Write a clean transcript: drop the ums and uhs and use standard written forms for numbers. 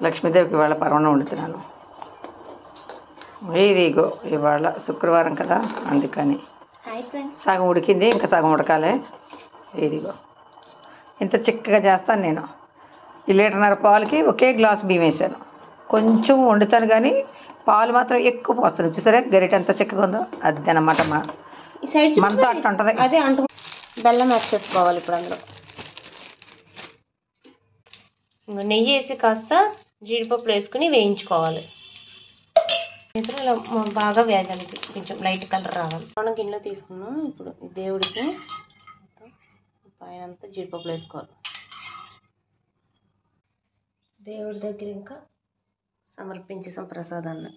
లక్ష్మీదేవికి ఇవాళ పరమాన్నం వండుతున్నాను. ఇదిగో ఇవాళ శుక్రవారం కదా, అందుకని సగం ఉడికింది, ఇంకా సగం ఉడకాలి. ఇదిగో ఇంత చిక్కగా చేస్తాను నేను. ఈ 1.5 పాలకి ఒకే గ్లాస్ బియ్యం వేసాను. కొంచెం వండుతాను కానీ పాలు మాత్రం ఎక్కువ పోస్తాను. చూసారా గరిట ఎంత చిక్కగా ఉందో, అది అనమాట. మనతో అట్లా ఉంటుంది. అదే బెల్లం యాడ్ చేసుకోవాలి ఇప్పుడు అందులో. నెయ్యి వేసి కాస్త జీడిపప్పులు వేసుకుని వేయించుకోవాలి. ఇలా బాగా వేగాలి, కొంచెం లైట్ కలర్ రావాలి. మనం గిన్నెలో తీసుకున్నాం. ఇప్పుడు దేవుడికి పైన అంతా జీడిపప్పులు వేసుకోవాలి. దేవుడి దగ్గర ఇంకా సమర్పించేసాం ప్రసాదాన్ని.